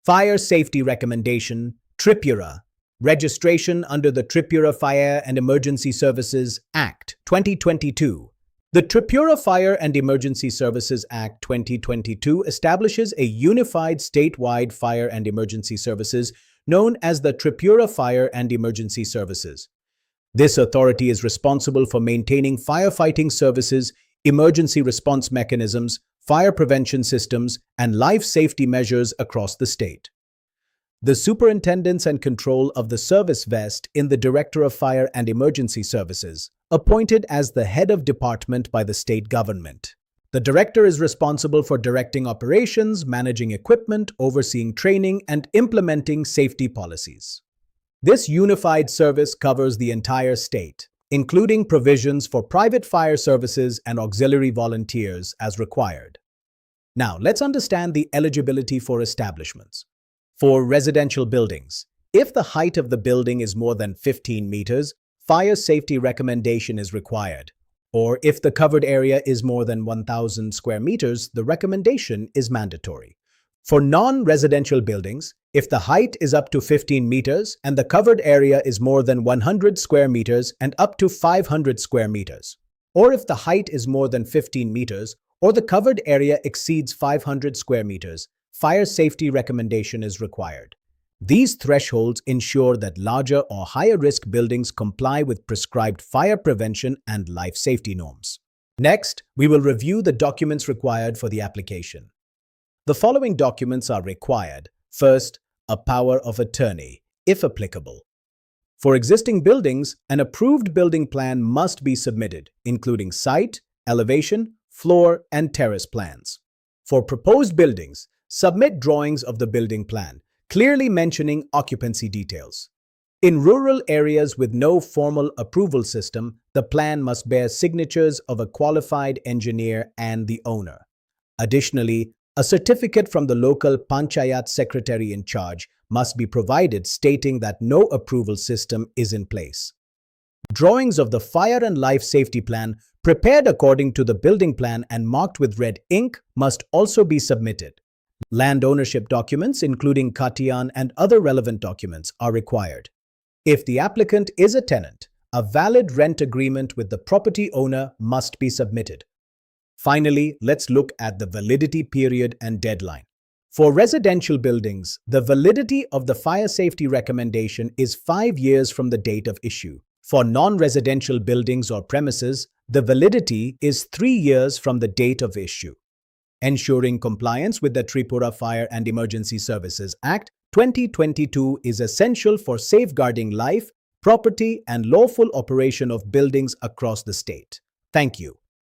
Fire Safety Recommendation, TRIPURA, registration under the TRIPURA Fire and Emergency Services Act 2022. The TRIPURA Fire and Emergency Services Act 2022 establishes a unified statewide fire and emergency services known as the TRIPURA Fire and Emergency Services. This authority is responsible for maintaining firefighting services, emergency response mechanisms, fire prevention systems, and life safety measures across the state. The superintendents and control of the service vest in the Director of Fire and Emergency Services, appointed as the head of department by the state government. The director is responsible for directing operations, managing equipment, overseeing training, and implementing safety policies. This unified service covers the entire state, including provisions for private fire services and auxiliary volunteers as required. Now, let's understand the eligibility for establishments. For residential buildings, if the height of the building is more than 15 meters, fire safety recommendation is required. Or if the covered area is more than 1,000 square meters, the recommendation is mandatory. For non-residential buildings, if the height is up to 15 meters and the covered area is more than 100 square meters and up to 500 square meters, or if the height is more than 15 meters or the covered area exceeds 500 square meters, fire safety recommendation is required. These thresholds ensure that larger or higher risk buildings comply with prescribed fire prevention and life safety norms. Next, we will review the documents required for the application. The following documents are required. First, a power of attorney, if applicable. For existing buildings, an approved building plan must be submitted, including site, elevation, floor, and terrace plans. For proposed buildings, submit drawings of the building plan, clearly mentioning occupancy details. In rural areas with no formal approval system, the plan must bear signatures of a qualified engineer and the owner. Additionally, a certificate from the local panchayat secretary in charge must be provided stating that no approval system is in place. Drawings of the fire and life safety plan prepared according to the building plan and marked with red ink must also be submitted. Land ownership documents, including Khatiyan and other relevant documents, are required. If the applicant is a tenant, a valid rent agreement with the property owner must be submitted. Finally, let's look at the validity period and deadline. For residential buildings, the validity of the fire safety recommendation is 5 years from the date of issue. For non-residential buildings or premises, the validity is 3 years from the date of issue. Ensuring compliance with the TRIPURA Fire and Emergency Services Act 2022 is essential for safeguarding life, property, and lawful operation of buildings across the state. Thank you.